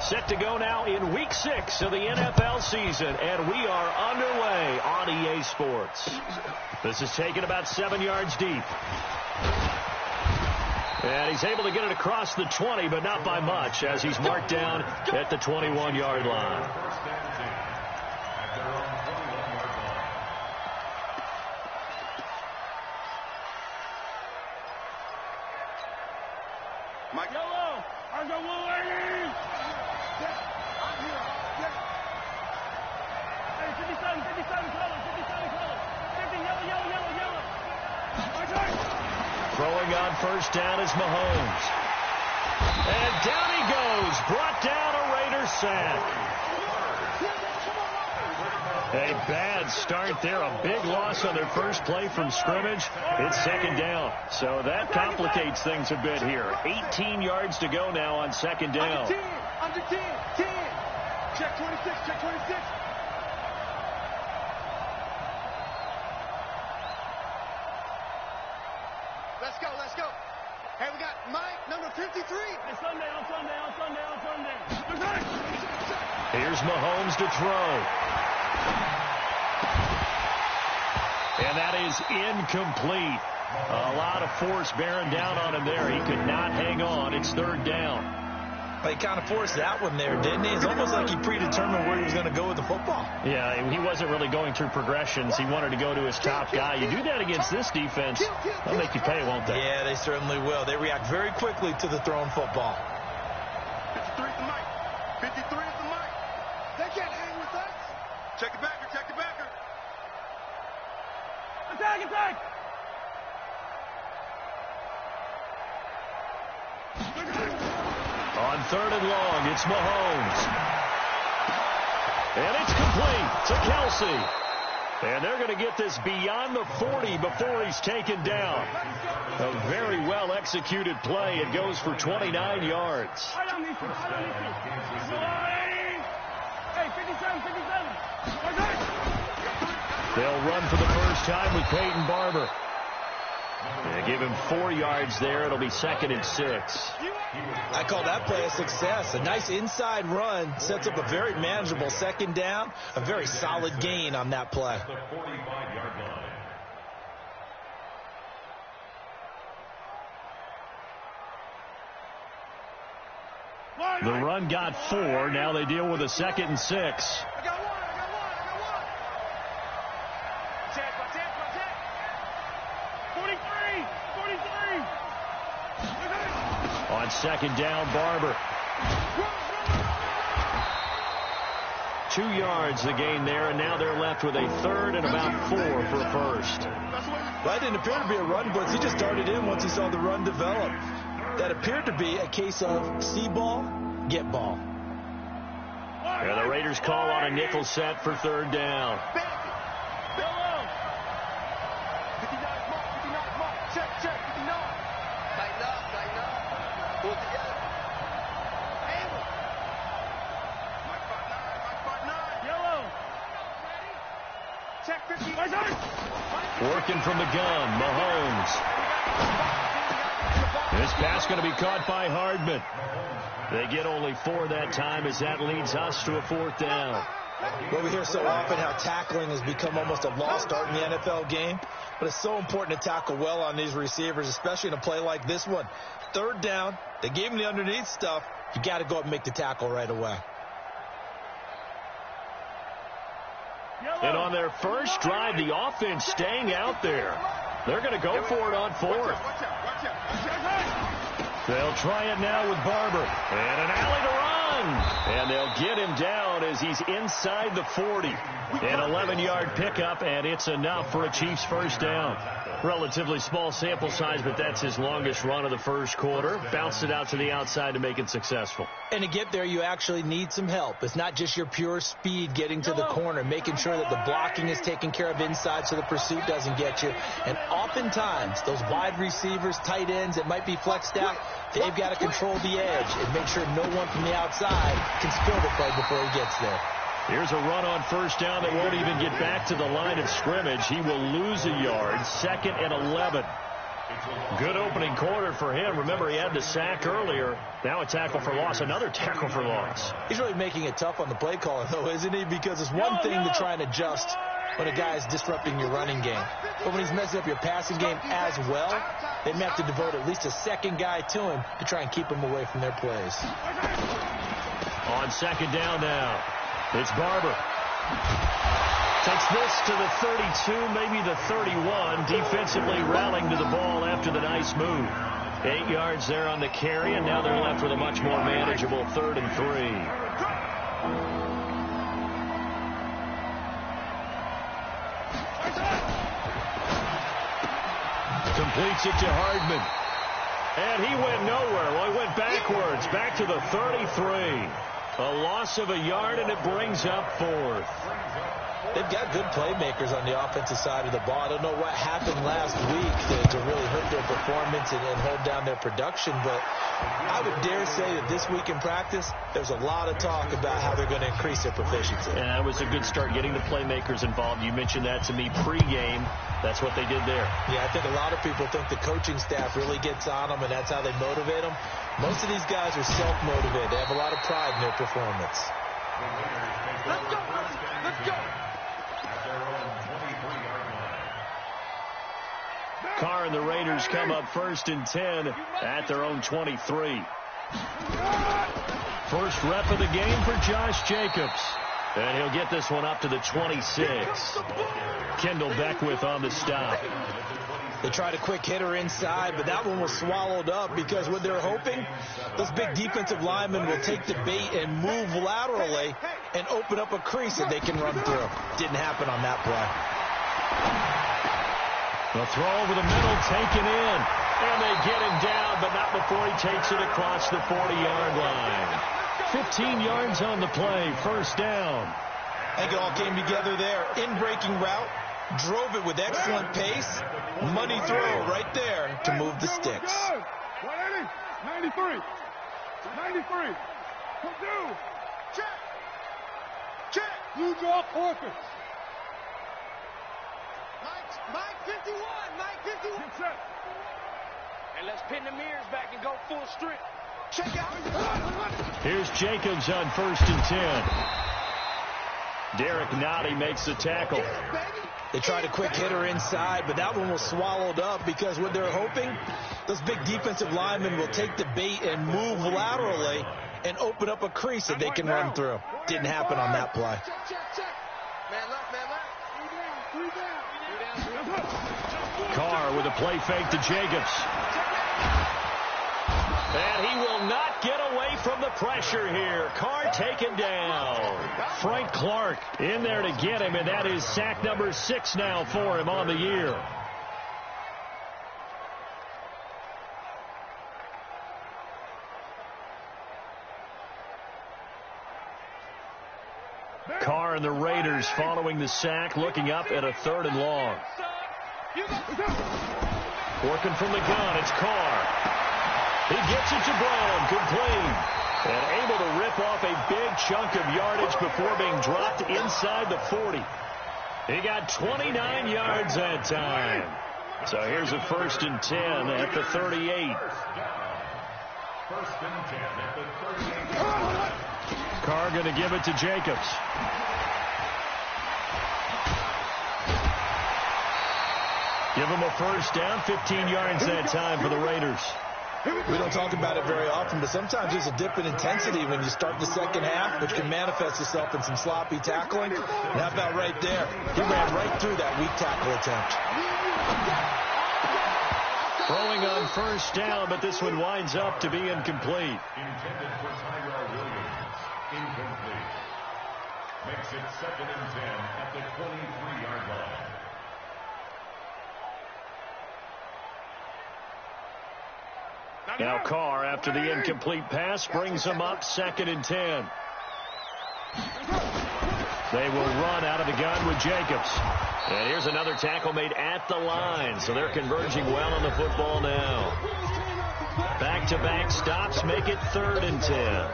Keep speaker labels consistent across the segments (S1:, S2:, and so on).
S1: Set to go now in Week 6 of the NFL season, and we are underway on EA Sports. This is taken about 7 yards deep. And he's able to get it across the 20, but not by much, as he's marked down at the 21-yard line.
S2: Mike. Yellow. I got 180. Hey, 57 color, 57 color. 50, yellow.
S1: Throwing on first down is Mahomes. And down he goes. Brought down a Raiders sack. A bad start there. A big loss on their first play from scrimmage. It's second down. So that complicates things a bit here. 18 yards to go now on second down.
S2: Under 10. Check 26, check 26. Let's go. Hey, we got Mike, number 53. It's Sunday.
S1: Here's Mahomes to throw. And that is incomplete. A lot of force bearing down on him there. He could not hang on. It's third down.
S3: He kind of forced that one there, didn't he? It's almost like he predetermined where he was going to go with the football.
S1: Yeah, he wasn't really going through progressions. He wanted to go to his top guy. You do that against this defense, they'll make you pay, won't they?
S3: Yeah, they certainly will. They react very quickly to the thrown football.
S2: 53 is the mic. 53 is the mic. They can't hang with us. Check the backer. Attack.
S1: On third and long, it's Mahomes. And it's complete to Kelsey. And they're going to get this beyond the 40 before he's taken down. A very well-executed play. It goes for 29 yards.
S2: Hey, 57.
S1: They'll run for the first time with Peyton Barber. They give him 4 yards there. It'll be 2nd and 6.
S3: I call that play a success. A nice inside run sets up a very manageable second down. A very solid gain on that play.
S1: The run got 4. Now they deal with a 2nd and 6.
S2: I got one. Check. 43.
S1: On second down, Barber. 2 yards the gain there, and now they're left with a third and about 4 for a first.
S3: That didn't appear to be a run blitz. He just darted in once he saw the run develop. That appeared to be a case of see ball, get ball.
S1: And the Raiders call on a nickel set for third down.
S2: Check. 59. Tighten up. Pull it together. Handle. Mike 59. Yellow. Check 50.
S1: Working from the gun, Mahomes. This pass going to be caught by Hardman. They get only 4 that time as that leads us to a 4th down.
S3: Well, we hear so often how tackling has become almost a lost art in the NFL game. But it's so important to tackle well on these receivers, especially in a play like this one. Third down, they gave him the underneath stuff. You got to go up and make the tackle right away.
S1: And on their first drive, the offense staying out there. They're going to go for it on 4th. They'll try it now with Barber. And an alley to run. And they'll get him down as he's inside the 40. An 11-yard pickup, and it's enough for a Chiefs first down. Relatively small sample size, but that's his longest run of the first quarter. Bounced it out to the outside to make it successful.
S3: And to get there, you actually need some help. It's not just your pure speed getting to the corner, making sure that the blocking is taken care of inside so the pursuit doesn't get you. And oftentimes, those wide receivers, tight ends that might be flexed out, they've got to control the edge and make sure no one from the outside can spill the play before he gets there.
S1: Here's a run on first down that won't even get back to the line of scrimmage. He will lose a yard. 2nd and 11. Good opening quarter for him. Remember, he had the sack earlier. Now a tackle for loss, another tackle for loss.
S3: He's really making it tough on the play caller, though, isn't he? Because it's one thing to try and adjust when a guy is disrupting your running game. But when he's messing up your passing game as well, they may have to devote at least a second guy to him to try and keep him away from their plays.
S1: On second down now, it's Barber. Takes this to the 32, maybe the 31, defensively rallying to the ball after the nice move. 8 yards there on the carry, and now they're left with a much more manageable 3rd and 3. Completes it to Hardman. And he went nowhere. Well, he went backwards, back to the 33. A loss of a yard, and it brings up 4th.
S3: They've got good playmakers on the offensive side of the ball. I don't know what happened last week to really hurt their performance and hold down their production, but I would dare say that this week in practice, there's a lot of talk about how they're going to increase their proficiency.
S1: And that was a good start, getting the playmakers involved. You mentioned that to me pregame. That's what they did there.
S3: Yeah, I think a lot of people think the coaching staff really gets on them, and that's how they motivate them. Most of these guys are self-motivated. They have a lot of pride in their performance.
S2: Let's go. Let's go.
S1: Carr and the Raiders come up 1st and 10 at their own 23. First rep of the game for Josh Jacobs. And he'll get this one up to the 26. Kendall Beckwith on the stop.
S3: They tried a quick hitter inside, but that one was swallowed up because what they're hoping, those big defensive linemen will take the bait and move laterally and open up a crease that they can run through. Didn't happen on that play.
S1: The throw over the middle, taken in. And they get him down, but not before he takes it across the 40-yard line. 15 yards on the play, 1st down.
S3: I think it all came together there. In-breaking route, drove it with excellent pace. Money throw right there to move the sticks.
S2: 180, 93. 93. Come through. Check. Check. Blue jaw focus. Mike 51. Mike 51. Get set.
S4: And let's pin the mirrors back and go full strip.
S2: Check out.
S1: Here's Jacobs on 1st and 10. Derek Nottie makes the tackle.
S3: They tried a quick hitter inside, but that one was swallowed up because what they're hoping, those big defensive linemen will take the bait and move laterally and open up a crease that they can run through. Didn't happen on that play.
S4: Man left, man left.
S1: Carr with a play fake to Jacobs. And he will not get away from the pressure here. Carr taken down. Frank Clark in there to get him, and that is sack number 6 now for him on the year. Carr and the Raiders following the sack, looking up at a 3rd and long. Working from the gun, it's Carr. He gets it to Brown, complete. And able to rip off a big chunk of yardage before being dropped inside the 40. He got 29 yards that time. So here's a 1st and 10 at the 38.
S5: 1st and 10 at the 38.
S1: Carr going to give it to Jacobs. Give him a 1st down, 15 yards that time for the Raiders.
S3: We don't talk about it very often, but sometimes there's a dip in intensity when you start the second half, which can manifest itself in some sloppy tackling. And how about right there? He ran right through that weak tackle attempt.
S1: Throwing on 1st down, but this one winds up to be incomplete.
S5: Intended for Tyrell Williams. Incomplete. Makes it 2nd and 10 at the 23-yard line.
S1: Now Carr, after the incomplete pass, brings him up 2nd and 10. They will run out of the gun with Jacobs. And here's another tackle made at the line, so they're converging well on the football now. Back-to-back stops make it 3rd and 10.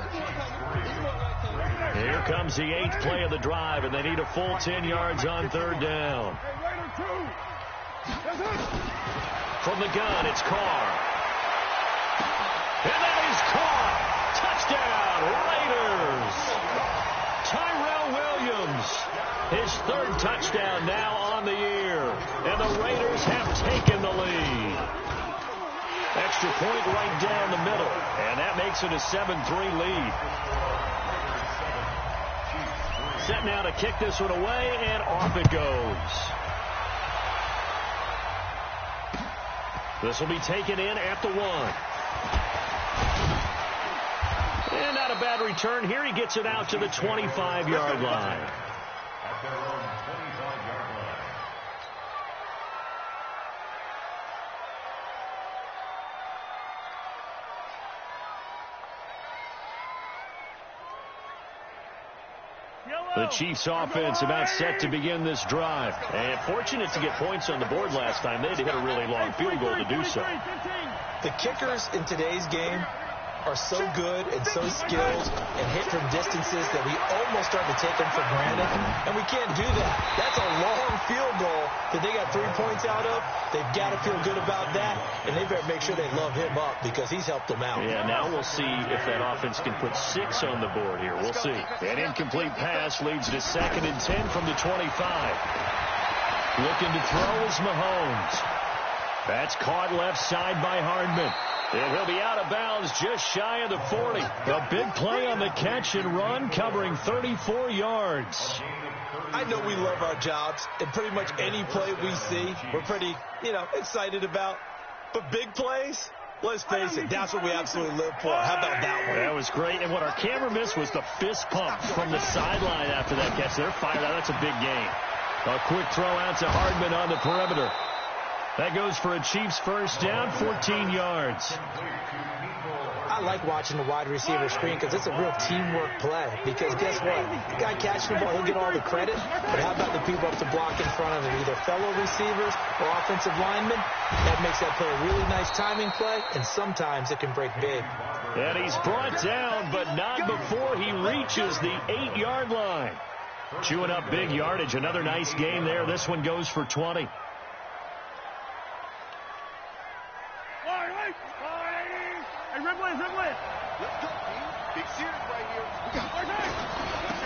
S1: Here comes the 8th play of the drive, and they need a full 10 yards on 3rd down. From the gun, it's Carr. And that is caught. Touchdown, Raiders. Tyrell Williams, his third touchdown now on the year. And the Raiders have taken the lead. Extra point right down the middle. And that makes it a 7-3 lead. Set now to kick this one away, and off it goes. This will be taken in at the 1. And not a bad return here. He gets it out to the 25-yard line.
S5: At their own 25-yard line.
S1: The Chiefs offense about set to begin this drive. And fortunate to get points on the board last time. They had to hit a really long field goal to do so.
S3: The kickers in today's game are so good and so skilled and hit from distances that we almost start to take them for granted. And we can't do that. That's a long field goal that they got 3 points out of. They've got to feel good about that. And they better make sure they love him up because he's helped them out.
S1: Yeah, now we'll see if that offense can put 6 on the board here. We'll see. An incomplete pass leads to 2nd and 10 from the 25. Looking to throw is Mahomes. That's caught left side by Hardman. And he'll be out of bounds just shy of the 40. A big play on the catch and run covering 34 yards.
S3: I know we love our jobs, and pretty much any play we see, we're pretty, excited about. But big plays, let's face it, that's what we absolutely live for. How about that one?
S1: That was great. And what our camera missed was the fist pump from the sideline after that catch. They're fired out. That's a big gain. A quick throw out to Hardman on the perimeter. That goes for a Chiefs first down, 14 yards.
S3: I like watching the wide receiver screen because it's a real teamwork play. Because guess what? The guy catching the ball, he'll get all the credit. But how about the people up to block in front of him, either fellow receivers or offensive linemen? That makes that play a really nice timing play, and sometimes it can break big.
S1: And he's brought down, but not before he reaches the 8-yard line. Chewing up big yardage. Another nice gain there. This one goes for 20.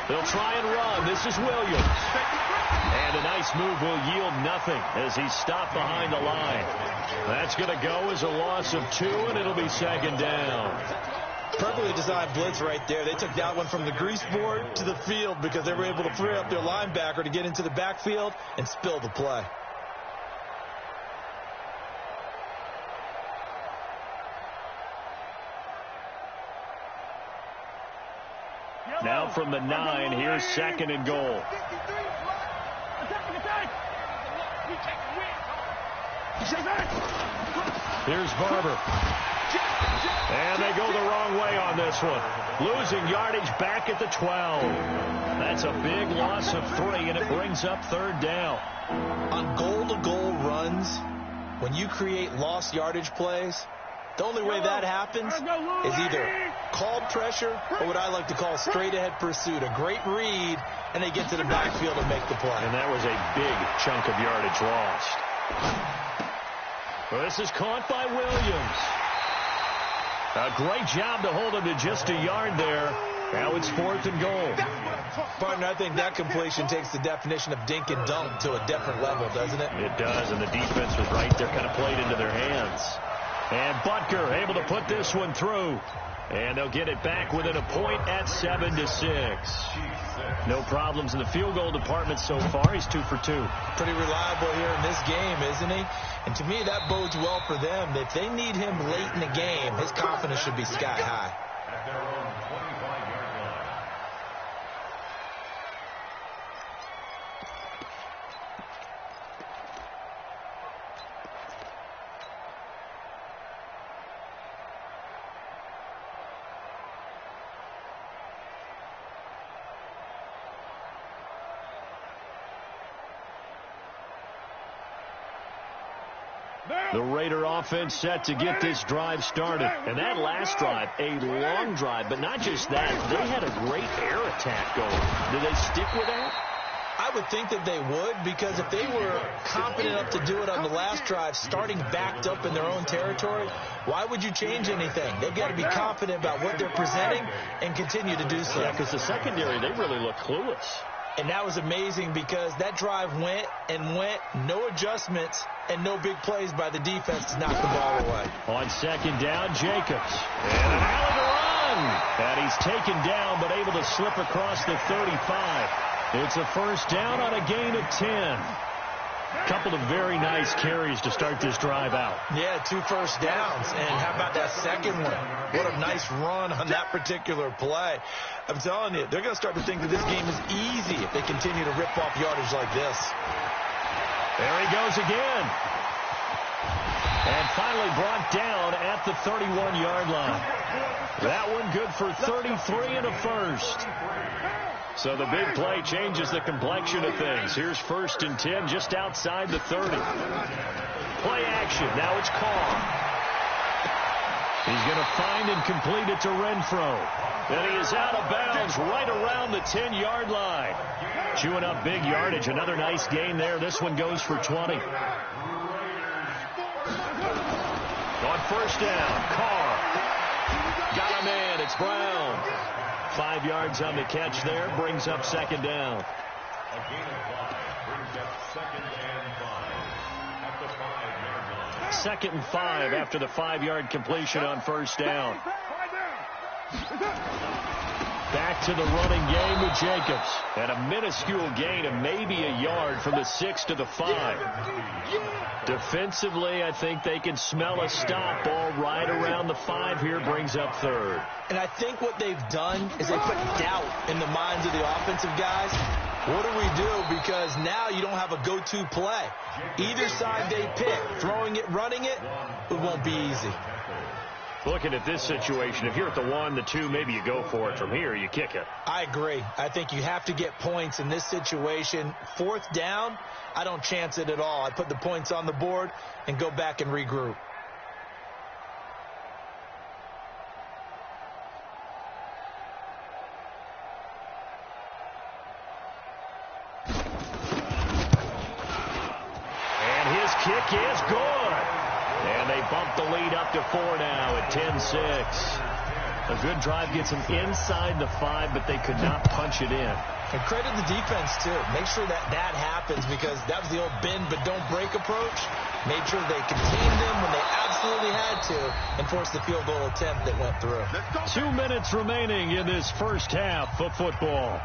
S1: They'll try and run. This is Williams. And a nice move will yield nothing as he's stopped behind the line. That's going to go as a loss of 2, and it'll be 2nd down.
S3: Perfectly designed blitz right there. They took that one from the grease board to the field because they were able to free up their linebacker to get into the backfield and spill the play.
S1: Now from the 9, here's 2nd and goal. Here's Barber. And they go the wrong way on this one. Losing yardage back at the 12. That's a big loss of 3, and it brings up 3rd down.
S3: On goal-to-goal runs, when you create lost yardage plays, the only way that happens is either called pressure or what I like to call straight-ahead pursuit. A great read, and they get to the backfield and make the play.
S1: And that was a big chunk of yardage lost. Well, this is caught by Williams. A great job to hold him to just a yard there. Now it's 4th and goal.
S3: Partner, I think that completion takes the definition of dink and dunk to a different level, doesn't it?
S1: It does, and the defense was right there, kind of played into their hands. And Butker able to put this one through. And they'll get it back within a point at 7-6. No problems in the field goal department so far. He's 2 for 2.
S3: Pretty reliable here in this game, isn't he? And to me, that bodes well for them. If they need him late in the game, his confidence should be sky high.
S5: At their own 25-yard line.
S1: The Raider offense set to get this drive started. And that last drive, a long drive, but not just that. They had a great air attack going. Do they stick with that?
S3: I I would think that they would, because if they were confident enough to do it on the last drive, starting backed up in their own territory, why would you change anything? They've got to be confident about what they're presenting and continue to do so.
S1: Yeah, because the secondary, they really look clueless.
S3: And that was amazing because that drive went and went, no adjustments, and no big plays by the defense to knock the ball away.
S1: On second down, Jacobs. And an alley to run. And he's taken down but able to slip across the 35. It's a first down on a gain of 10. Couple of very nice carries to start this drive out.
S3: Yeah, 2 first downs. And how about that second one? What a nice run on that particular play. I'm telling you, they're going to start to think that this game is easy if they continue to rip off yardage like this.
S1: There he goes again. And finally brought down at the 31-yard line. That one good for 33 and a first. So the big play changes the complexion of things. Here's 1st and 10 just outside the 30. Play action. Now it's Carr. He's going to find and complete it to Renfro. Then he is out of bounds right around the 10-yard line. Chewing up big yardage. Another nice gain there. This one goes for 20. On first down, Carr. Got a man. It's Brown. 5 yards on the catch there. Brings up second down.
S5: A gain of 5 brings up 2nd and 5 at the 5-yard line.
S1: 2nd and 5 after the 5-yard completion on first down. Back to the running game with Jacobs. And a minuscule gain of maybe a yard from the 6 to the 5. Defensively, I think they can smell a stop ball right around the 5 here. Brings up 3rd.
S3: And I think what they've done is they put doubt in the minds of the offensive guys. What do we do? Because now you don't have a go-to play. Either side they pick, throwing it, running it, it won't be easy.
S1: Looking at this situation, if you're at the 1, the 2, maybe you go for it. From here, you kick it.
S3: I agree. I think you have to get points in this situation. 4th down, I don't chance it at all. I put the points on the board and go back and regroup.
S1: And his kick is good. And they bump the lead up to 4 now at 10-6. A good drive gets them inside the 5, but they could not punch it in.
S3: And credit the defense, too. Make sure that that happens, because that was the old bend but don't break approach. Made sure they contained them when they absolutely had to and forced the field goal attempt that went through.
S1: 2 minutes remaining in this first half of football.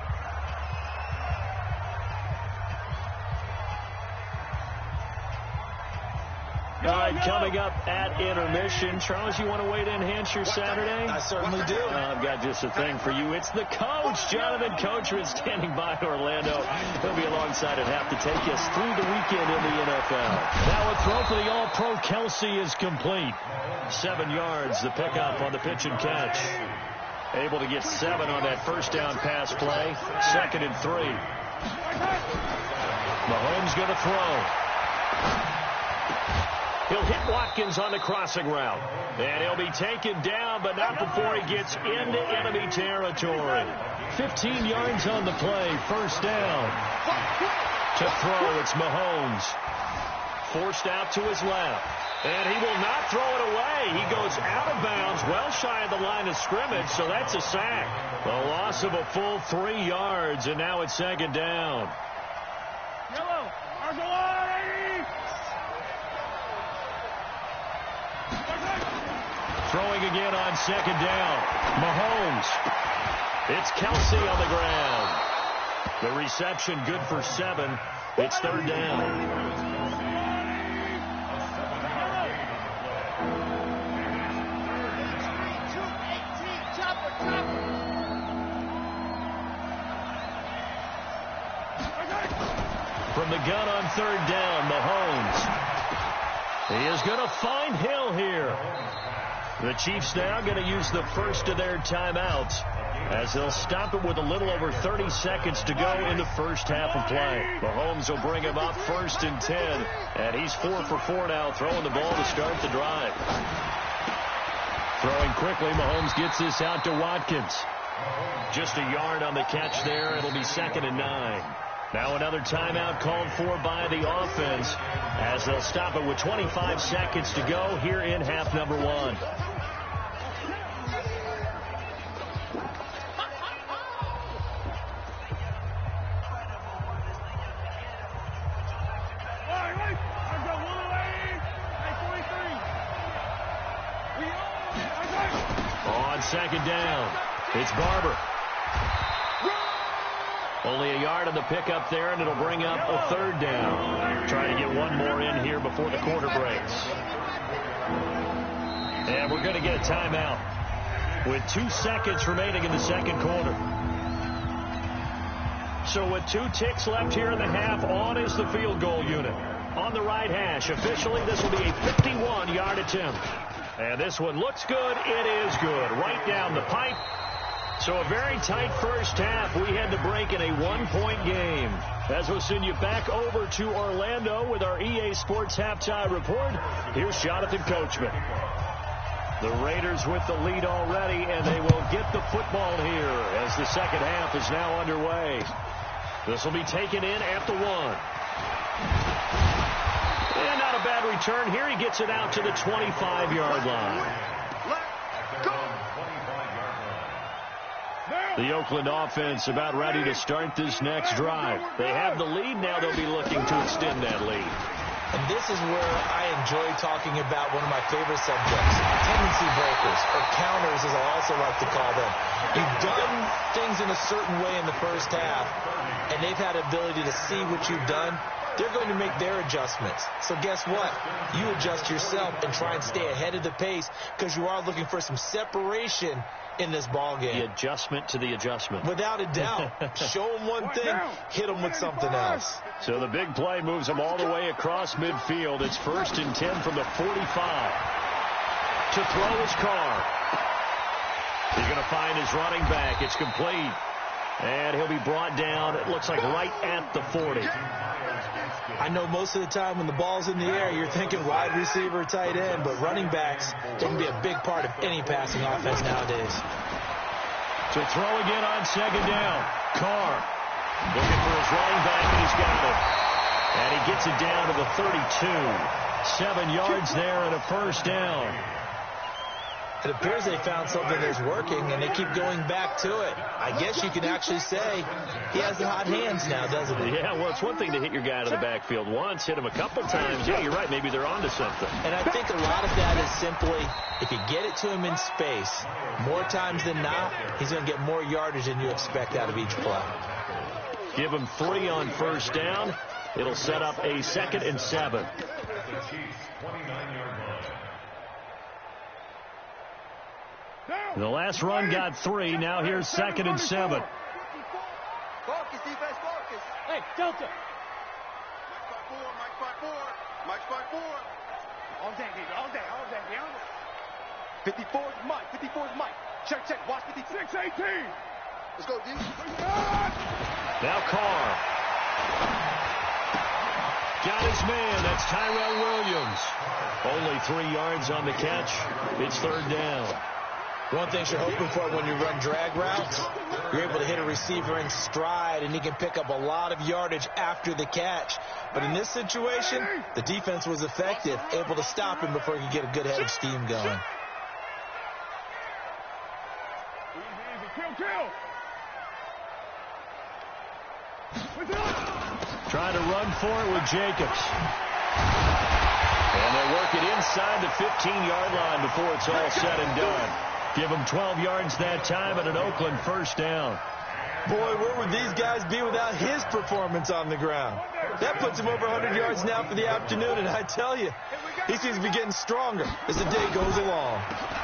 S1: All right, coming up at intermission. Charles, you want to wait to enhance your Saturday?
S3: I certainly do.
S1: I've got just a thing for you. It's the coach, Jonathan Coachman, standing by in Orlando. He'll be alongside at half to take us through the weekend in the NFL. Now a throw for the All-Pro Kelsey is complete. 7 yards, the pickup on the pitch and catch. Able to get 7 on that first down pass play. 2nd and 3. Mahomes going to throw. He'll hit Watkins on the crossing route. And he'll be taken down, but not before he gets into enemy territory. 15 yards on the play. First down. To throw, it's Mahomes. Forced out to his left. And he will not throw it away. He goes out of bounds, well shy of the line of scrimmage, so that's a sack. A loss of a full 3 yards, and now it's second down.
S4: Yellow, Argolari!
S1: Throwing again on second down. Mahomes. It's Kelsey on the ground. The reception good for 7. It's third down. From the gun on third down, Mahomes. He is going to find Hill here. The Chiefs now going to use the first of their timeouts as they'll stop it with a little over 30 seconds to go in the first half of play. Mahomes will bring him up 1st and 10, and he's 4 for 4 now, throwing the ball to start the drive. Throwing quickly, Mahomes gets this out to Watkins. Just a yard on the catch there. It'll be 2nd and 9. Now another timeout called for by the offense as they'll stop it with 25 seconds to go here in half number one. On second down, it's Barber. Only a yard on the pickup there, and it'll bring up a third down. Trying to get one more in here before the quarter breaks. And we're going to get a timeout with 2 seconds remaining in the second quarter. So with 2 ticks left here in the half, on is the field goal unit. On the right hash, officially this will be a 51-yard attempt. And this one looks good. It is good. Right down the pipe. So a very tight first half. We had to break in a 1-point game. As we'll send you back over to Orlando with our EA Sports Halftime Report, here's Jonathan Coachman. The Raiders with the lead already, and they will get the football here as the second half is now underway. This will be taken in at the 1. And not a bad return here. He gets it out to the 25-yard line. The Oakland offense about ready to start this next drive. They have the lead. Now they'll be looking to extend that lead.
S3: And this is where I enjoy talking about one of my favorite subjects, tendency breakers, or counters as I also like to call them. You've done things in a certain way in the first half, and they've had ability to see what you've done. They're going to make their adjustments. So guess what? You adjust yourself and try and stay ahead of the pace because you are looking for some separation in this ball game.
S1: The adjustment to the adjustment.
S3: Without a doubt. Show them one thing, hit them with something else.
S1: So the big play moves them all the way across midfield. It's 1st and 10 from the 45. To throw his car. He's going to find his running back. It's complete. And he'll be brought down, it looks like right at the 40.
S3: I know most of the time when the ball's in the air, you're thinking wide receiver, tight end, but running backs can be a big part of any passing offense nowadays.
S1: To throw again on second down. Carr looking for his running back, and he's got it. And he gets it down to the 32. 7 yards there and a first down.
S3: It appears they found something that's working, and they keep going back to it. I guess you can actually say he has the hot hands now, doesn't he?
S1: Yeah, well, it's one thing to hit your guy out of the backfield once, hit him a couple times. Yeah, you're right. Maybe they're onto something.
S3: And I think a lot of that is simply if you get it to him in space, more times than not, he's going to get more yardage than you expect out of each play.
S1: Give him 3 on first down. It'll set up a 2nd and 7. The last run got 3. Now here's 2nd and 7.
S2: Focus, defense, focus.
S4: Hey, Delta.
S2: Mike 5-4.
S4: All day, baby. All day.
S2: 54 is Mike. 54 is Mike. Check. Watch 56. 18. Let's go, D.
S1: Now Carr. Got his man. That's Tyrell Williams. Only 3 yards on the catch. It's 3rd down.
S3: One thing you're hoping for when you run drag routes, you're able to hit a receiver in stride, and he can pick up a lot of yardage after the catch. But in this situation, the defense was effective, able to stop him before he could get a good head of steam going.
S1: Trying to run for it with Jacobs. And they work it inside the 15-yard line before it's all said and done. Give them 12 yards that time and an Oakland first down.
S3: Boy, where would these guys be without his performance on the ground? That puts him over 100 yards now for the afternoon, and I tell you, he seems to be getting stronger as the day goes along.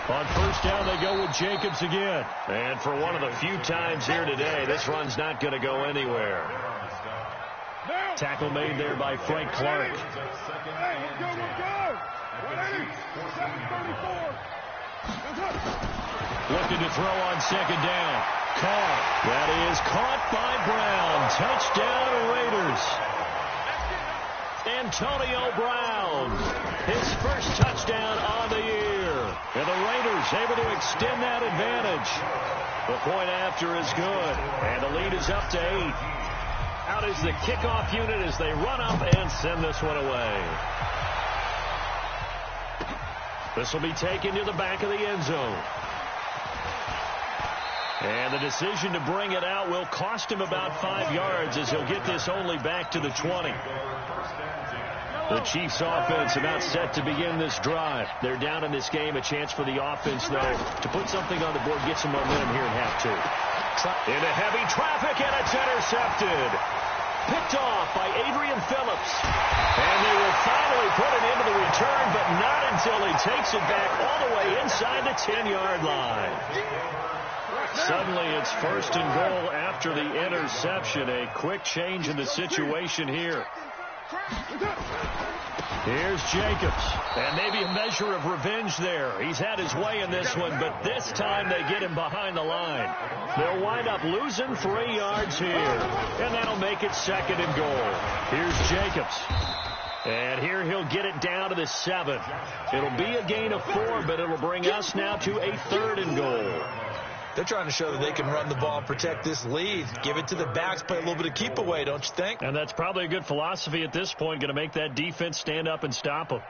S1: On first down, they go with Jacobs again. And for one of the few times here today, this run's not going to go anywhere. Tackle made there by Frank Clark. Looking to throw on second down. Caught. That is caught by Brown. Touchdown, Raiders. Antonio Brown. His first touchdown on the year. And the Raiders able to extend that advantage. The point after is good. And the lead is up to 8. Out is the kickoff unit as they run up and send this one away. This will be taken to the back of the end zone. And the decision to bring it out will cost him about 5 yards as he'll get this only back to the 20. The Chiefs offense about set to begin this drive. They're down in this game. A chance for the offense, though, to put something on the board, get some momentum here in half two. Into heavy traffic, and it's intercepted. Picked off by Adrian Phillips. And they will finally put it into the return, but not until he takes it back all the way inside the 10-yard line. Suddenly it's first and goal after the interception. A quick change in the situation here. Here's Jacobs. And maybe a measure of revenge there. He's had his way in this one, but this time they get him behind the line. They'll wind up losing 3 yards here. And that'll make it second and goal. Here's Jacobs. And here he'll get it down to the 7. It'll be a gain of 4, but it'll bring us now to a third and goal.
S3: They're trying to show that they can run the ball and protect this lead. Give it to the backs, play a little bit of keep away, don't you think?
S1: And that's probably a good philosophy at this point, going to make that defense stand up and stop them.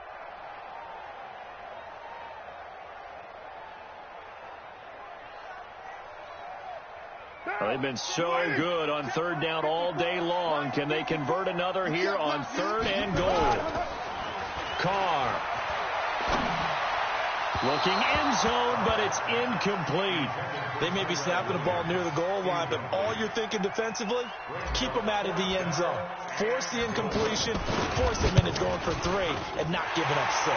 S1: Well, they've been so good on third down all day long. Can they convert another here on third and goal? Carr. Looking end zone, but it's incomplete.
S3: They may be snapping the ball near the goal line, but all you're thinking defensively, keep them out of the end zone. Force the incompletion, force them into going for 3, and not giving up 6.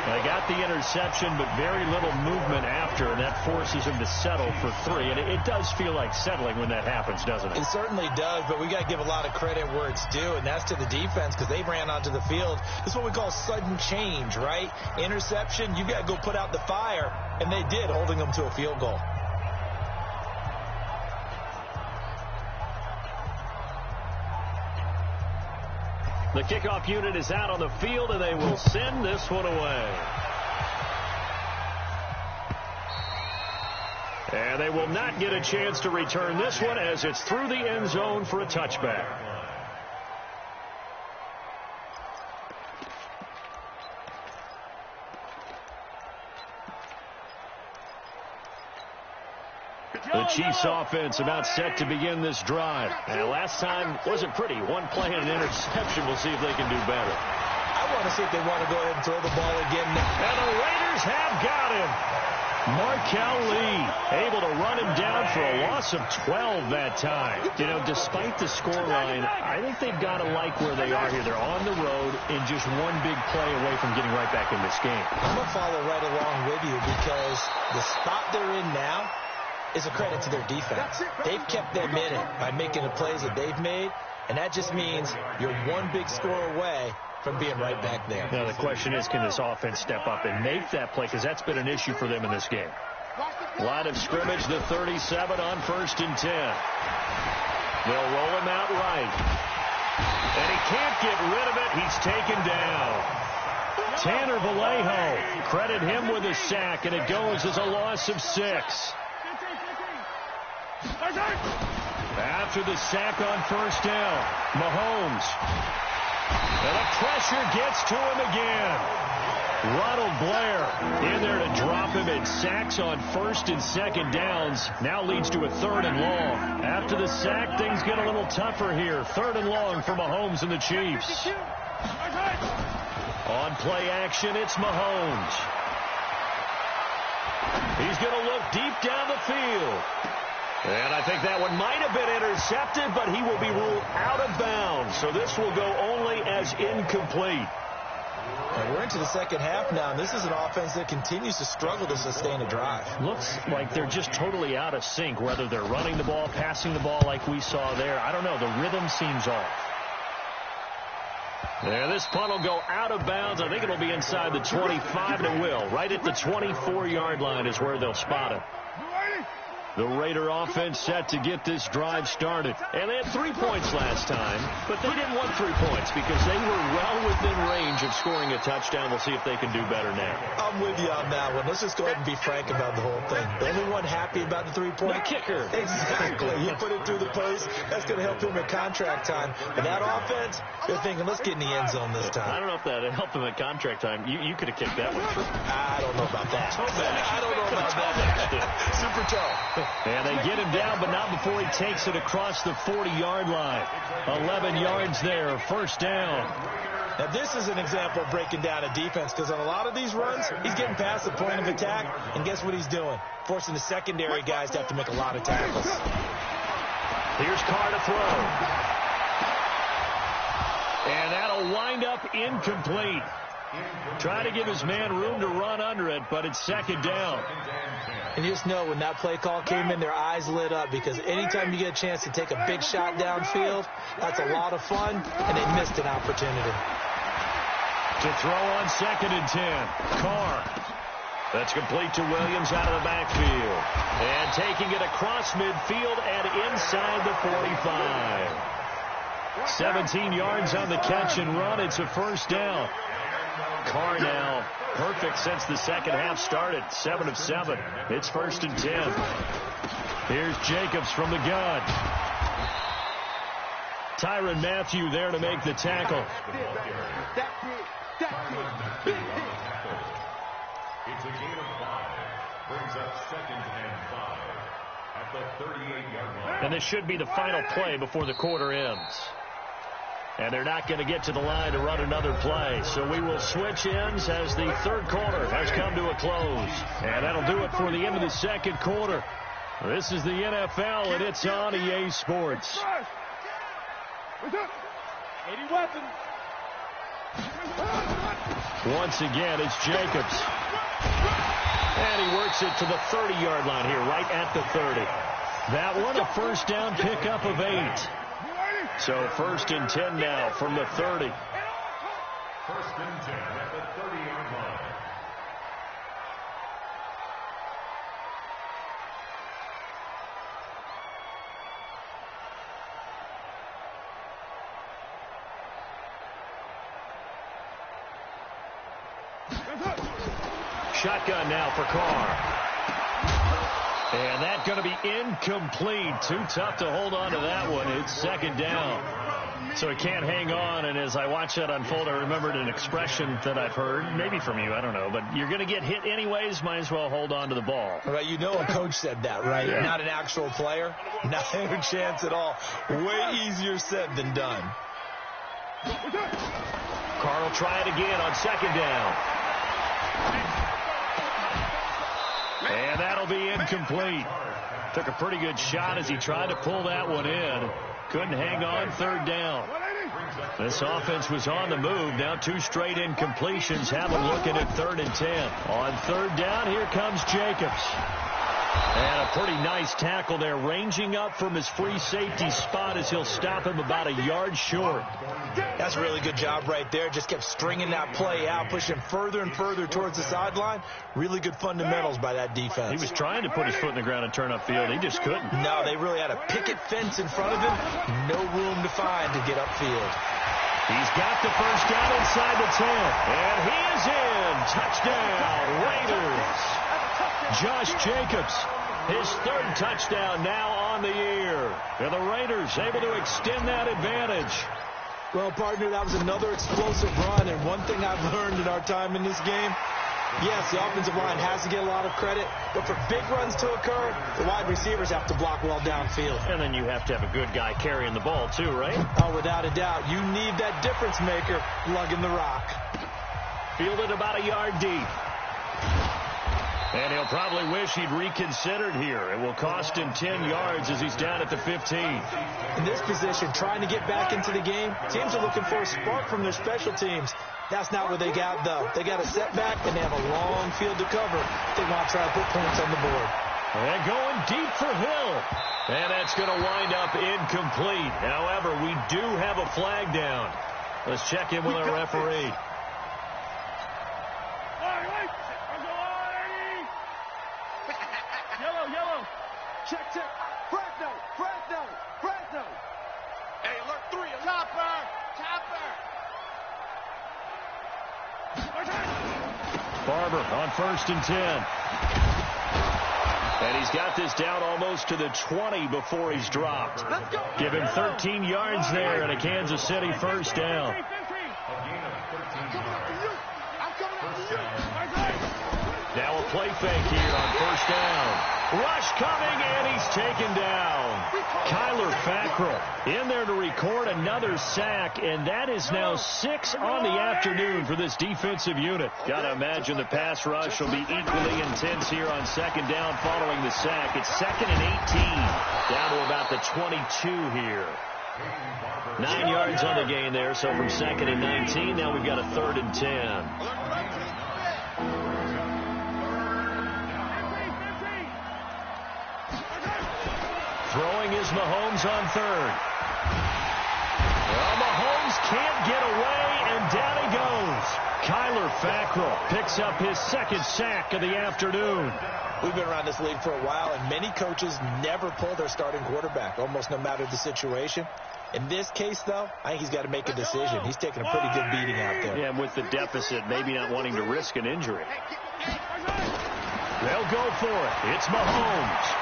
S1: They got the interception, but very little movement after, and that forces them to settle for 3. And it does feel like settling when that happens, doesn't it?
S3: It certainly does, but we got to give a lot of credit where it's due, and that's to the defense because they ran onto the field. This is what we call sudden change, right? Interception, you got to go put out the fire, and they did, holding them to a field goal.
S1: The kickoff unit is out on the field, and they will send this one away. And they will not get a chance to return this one as it's through the end zone for a touchback. The Chiefs offense about set to begin this drive. And last time wasn't pretty. One play and an interception. We'll see if they can do better.
S3: I want to see if they want to go ahead and throw the ball again now.
S1: And the Raiders have got him. Markel Lee able to run him down for a loss of 12 that time. You know, despite the scoreline, I think they've got to like where they are here. They're on the road and just one big play away from getting right back in this game.
S3: I'm going to follow right along with you because the spot they're in now is a credit to their defense. They've kept them in it by making the plays that they've made, and that just means you're one big score away from being right back there.
S1: Now the question is, can this offense step up and make that play? Because that's been an issue for them in this game. Line of scrimmage, the 37 on 1st and 10. They'll roll him out right. And he can't get rid of it. He's taken down. Tanner Vallejo, credit him with a sack, and it goes as a loss of 6. After the sack on 1st down, Mahomes. And the pressure gets to him again. Ronald Blair in there to drop him, and sacks on 1st and 2nd downs. Now leads to a 3rd and long. After the sack, things get a little tougher here. 3rd and long for Mahomes and the Chiefs. On play action, it's Mahomes. He's going to look deep down the field. And I think that one might have been intercepted, but he will be ruled out of bounds. So this will go only as incomplete.
S3: And we're into the second half now, and this is an offense that continues to struggle to sustain a drive.
S1: Looks like they're just totally out of sync, whether they're running the ball, passing the ball like we saw there. I don't know. The rhythm seems off. There, this punt will go out of bounds. I think it'll be inside the 25, and it will. Right at the 24-yard line is where they'll spot it. The Raider offense set to get this drive started. And they had 3 points last time, but they didn't want 3 points because they were well within range of scoring a touchdown. We'll see if they can do better now.
S3: I'm with you on that one. Let's just go ahead and be frank about the whole thing. The only one happy about the 3-point
S1: kicker.
S3: Exactly. You put it through the post. That's going to help him at contract time. But that offense, they're thinking, let's get in the end zone this time.
S1: I don't know if that helped him at contract time. You could have kicked that one.
S3: I don't know about that. I don't know about that. Super tough.
S1: And they get him down, but not before he takes it across the 40-yard line. 11 yards there, first down.
S3: Now, this is an example of breaking down a defense because on a lot of these runs, he's getting past the point of attack, and guess what he's doing? Forcing the secondary guys to have to make a lot of tackles.
S1: Here's Carr to throw. And that'll wind up incomplete. Trying to give his man room to run under it, but it's second down.
S3: And you just know when that play call came in, their eyes lit up because anytime you get a chance to take a big shot downfield, that's a lot of fun, and they missed an opportunity.
S1: To throw on 2nd and 10. Carr. That's complete to Williams out of the backfield. And taking it across midfield and inside the 45. 17 yards on the catch and run. It's a first down. Carr now perfect since the second half started. 7 of 7. It's 1st and 10. Here's Jacobs from the gun. Tyrann Mathieu there to make the tackle.
S5: It's a gain of 5. Brings up 2nd and 5 at the 38-yard line.
S1: And this should be the final play before the quarter ends. And they're not going to get to the line to run another play. So we will switch ends as the third quarter has come to a close. And that'll do it for the end of the second quarter. This is the NFL, and it's on EA Sports.
S4: 80 weapons.
S1: Once again, it's Jacobs. And he works it to the 30-yard line here, right at the 30. That one, a first down pickup of 8. So 1st and 10 now from the 30.
S5: 1st and 10 at the 30-yard line.
S1: Shotgun now for Carr. And that's going to be incomplete. Too tough to hold on to that one. It's 2nd down. So he can't hang on. And as I watch that unfold, I remembered an expression that I've heard, maybe from you, I don't know. But you're going to get hit anyways, might as well hold on to the ball.
S3: Right, you know a coach said that, right?
S1: Yeah.
S3: Not an actual player. Not a chance at all. Way easier said than done.
S1: Carr will try it again on 2nd down. And that'll be incomplete. Took a pretty good shot as he tried to pull that one in. Couldn't hang on, 3rd down. This offense was on the move. Now 2 straight incompletions have them looking at 3rd and 10. On 3rd down, here comes Jacobs. And a pretty nice tackle there, ranging up from his free safety spot as he'll stop him about a yard short.
S3: That's a really good job right there. Just kept stringing that play out, pushing further and further towards the sideline. Really good fundamentals by that defense.
S1: He was trying to put his foot in the ground and turn upfield. He just couldn't.
S3: No, they really had a picket fence in front of him. No room to find to get upfield.
S1: He's got the first down inside the 10. And he is in. Touchdown, Raiders. Josh Jacobs, his 3rd touchdown now on the year. And the Raiders able to extend that advantage.
S3: Well, partner, that was another explosive run. And one thing I've learned in our time in this game, yes, the offensive line has to get a lot of credit. But for big runs to occur, the wide receivers have to block well downfield.
S1: And then you have to have a good guy carrying the ball, too, right?
S3: Oh, without a doubt. You need that difference maker lugging the rock.
S1: Fielded about a yard deep. And he'll probably wish he'd reconsidered here. It will cost him 10 yards as he's down at the 15.
S3: In this position, trying to get back into the game, teams are looking for a spark from their special teams. That's not what they got, though. They got a setback, and they have a long field to cover. They want to try to put points on the board.
S1: And going deep for Hill. And that's going to wind up incomplete. However, we do have a flag down. Let's check in with our referee.
S4: Check. Fresno.
S2: Hey, alert 3.
S1: Barber on 1st and 10. And he's got this down almost to the 20 before he's dropped. Give him 13 yards there and a Kansas City first down. Now a play fake here on 1st down. Rush coming, and he's taken down. Kyler Fackrell in there to record another sack, and that is now 6 on the afternoon for this defensive unit. Got to imagine the pass rush will be equally intense here on 2nd down following the sack. It's 2nd and 18, down to about the 22 here. 9 yards on the gain there, so from 2nd and 19, now we've got a 3rd and 10. Throwing is Mahomes on 3rd. Well, Mahomes can't get away, and down he goes. Kyler Fackrell picks up his 2nd sack of the afternoon.
S3: We've been around this league for a while, and many coaches never pull their starting quarterback, almost no matter the situation. In this case, though, I think he's got to make a decision. He's taking a pretty good beating out there.
S1: Yeah, and with the deficit, maybe not wanting to risk an injury. They'll go for it. It's Mahomes.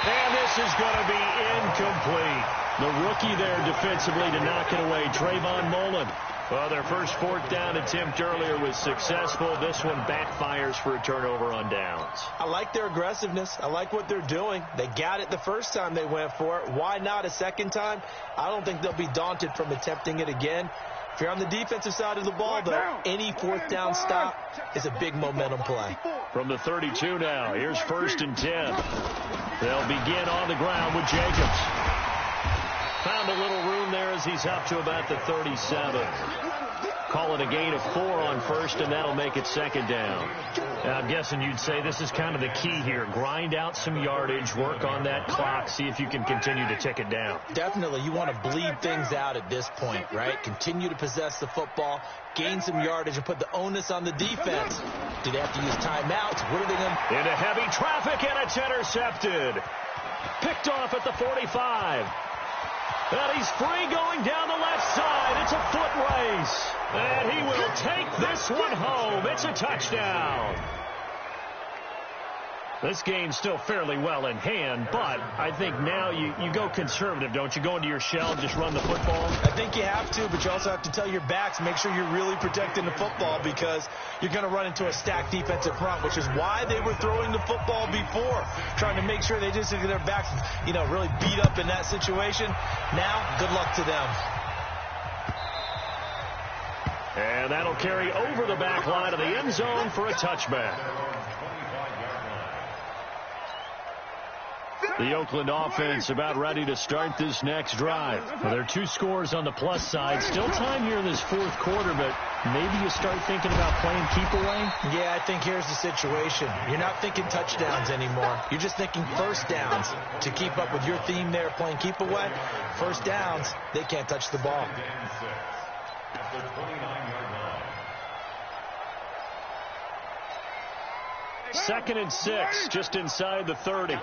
S1: And this is going to be incomplete. The rookie there defensively to knock it away, Trayvon Mullen. Well, their first 4th down attempt earlier was successful. This one backfires for a turnover on downs.
S3: I like their aggressiveness. I like what they're doing. They got it the first time they went for it. Why not a second time? I don't think they'll be daunted from attempting it again. If you're on the defensive side of the ball, though, any 4th down stop is a big momentum play.
S1: From the 32 now, here's 1st and 10. They'll begin on the ground with Jacobs. Found a little room there as he's up to about the 37. Call it a gain of 4 on 1st, and that'll make it 2nd down. Now, I'm guessing you'd say this is kind of the key here. Grind out some yardage, work on that clock, see if you can continue to tick it down.
S3: Definitely. You want to bleed things out at this point, right? Continue to possess the football, gain some yardage, and put the onus on the defense. Do they have to use timeouts? What are they going to...
S1: Into heavy traffic, and it's intercepted. Picked off at the 45. And he's free going down the left side. It's a foot race. And he will take this one home. It's a touchdown. This game's still fairly well in hand, but I think now you go conservative, don't you? Go into your shell and just run the football?
S3: I think you have to, but you also have to tell your backs, make sure you're really protecting the football because you're going to run into a stacked defensive front, which is why they were throwing the football before, trying to make sure they just get their backs, really beat up in that situation. Now, good luck to them.
S1: And that'll carry over the back line of the end zone for a touchback. The Oakland offense about ready to start this next drive. Well, there are 2 scores on the plus side. Still time here in this 4th quarter, but maybe you start thinking about playing keep away?
S3: Yeah, I think here's the situation. You're not thinking touchdowns anymore. You're just thinking first downs. To keep up with your theme there, playing keep away, first downs, they can't touch the ball.
S5: At the 29-yard line.
S1: 2nd and 6, just inside the 30.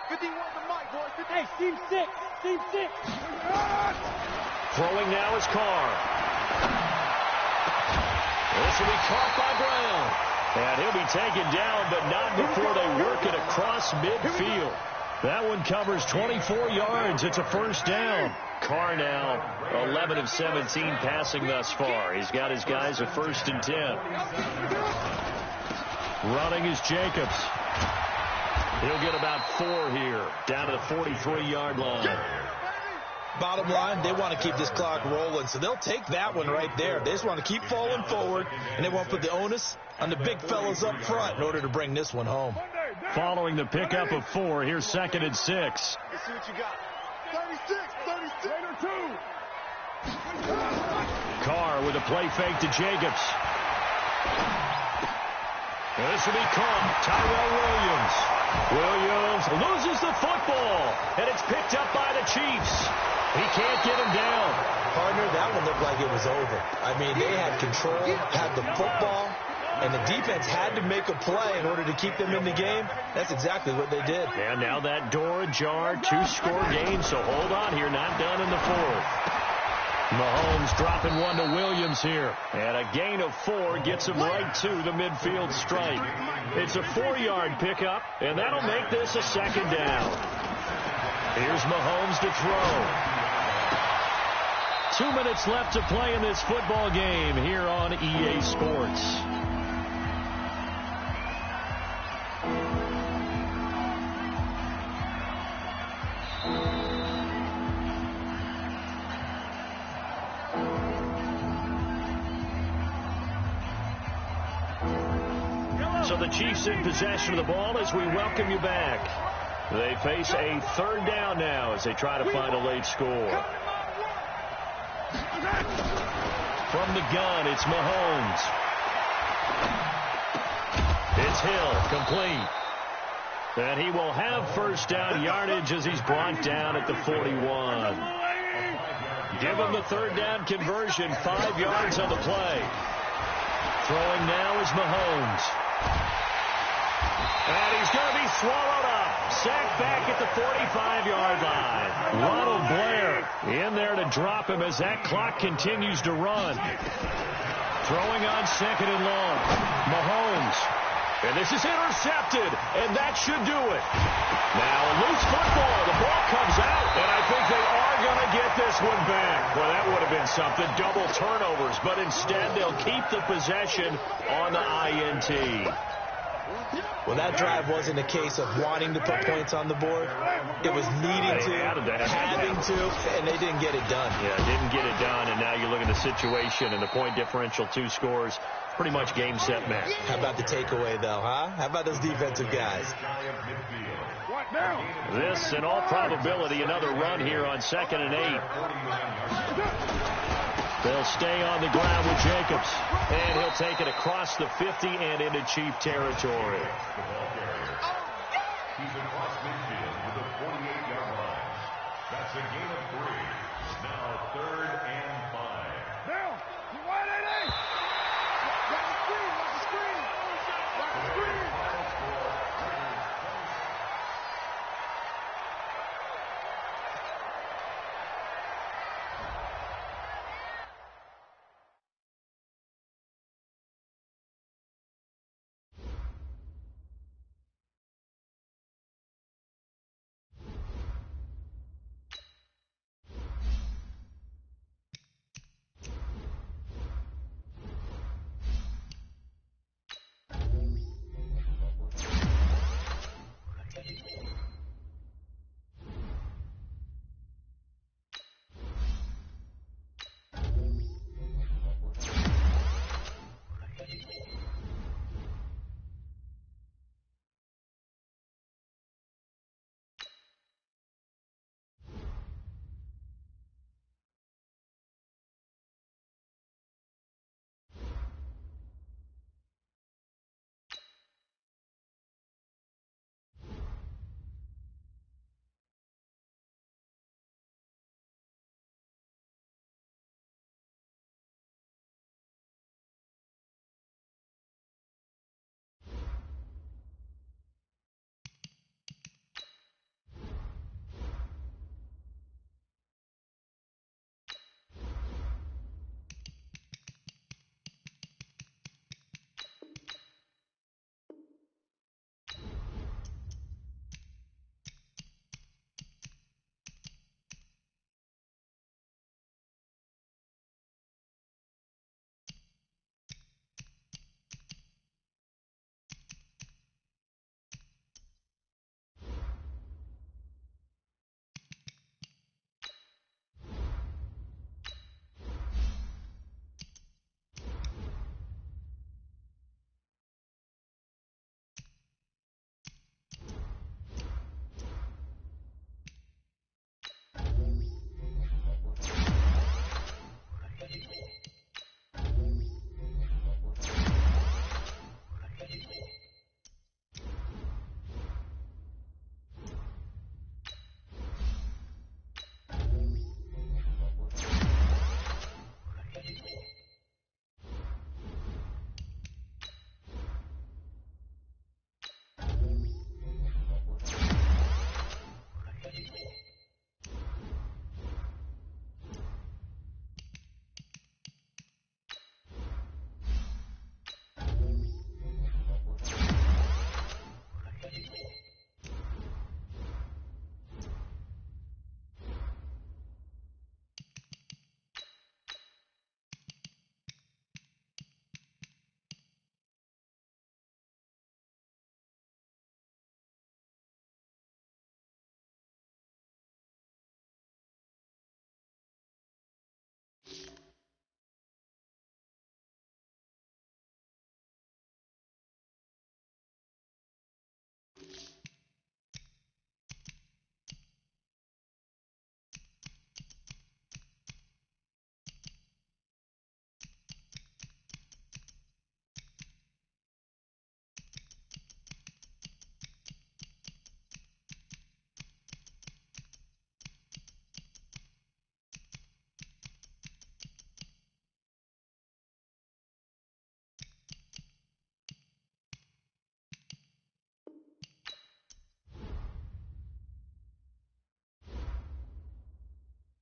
S2: 51 to Mike, boys.
S4: Hey, Team 6.
S1: Throwing now is Carr. This will be caught by Brown. And he'll be taken down, but not before they work it across midfield. That one covers 24 yards. It's a first down. Carr now 11 of 17 passing thus far. He's got his guys a 1st and 10. Running is Jacobs. He'll get about 4 here, down to the 43-yard line.
S3: Bottom line, they want to keep this clock rolling, so they'll take that one right there. They just want to keep falling forward, and they want to put the onus on the big fellas up front in order to bring this one home.
S1: Following the pickup of 4, here's 2nd and 6.
S2: Let's see what you got. 36.
S1: Carr with a play fake to Jacobs. And this will be caught. Tyrell Williams loses the football, and it's picked up by the Chiefs. He can't get him down.
S3: Partner, that one looked like it was over. I mean, they had control, had the football, and the defense had to make a play in order to keep them in the game. That's exactly what they did.
S1: And now that door ajar, 2-score game, so hold on here, not done in the fourth. Mahomes dropping one to Williams here. And a gain of 4 gets him right to the midfield stripe. It's a 4-yard pickup, and that'll make this a second down. Here's Mahomes to throw. 2 minutes left to play in this football game here on EA Sports. So the Chiefs in possession of the ball as we welcome you back. They face a third down now as they try to find a late score. From the gun, it's Mahomes. It's Hill, complete. And he will have first down yardage as he's brought down at the 41. Give him the third down conversion, 5 yards on the play. Throwing now is Mahomes. And he's going to be swallowed up. Sacked back at the 45-yard line. Ronald Blair in there to drop him as that clock continues to run. Throwing on second and long. Mahomes. And this is intercepted, and that should do it. Now a loose football. The ball comes out, and I think they are going to get this one back. Well, that would have been something. Double turnovers, but instead they'll keep the possession on the INT.
S3: Well, that drive wasn't a case of wanting to put points on the board. It was needing to, having to, and they didn't get it done.
S1: Yeah, didn't get it done, and now you look at the situation and the point differential, 2 scores, pretty much game, set, match.
S3: How about the takeaway, though, huh? How about those defensive guys?
S1: This, in all probability, another run here on 2nd and 8. They'll stay on the ground with Jacobs. And he'll take it across the 50 and into Chief territory.
S5: He's across midfield with a 48-yard line. That's a gain of 3. Now 3rd and 5.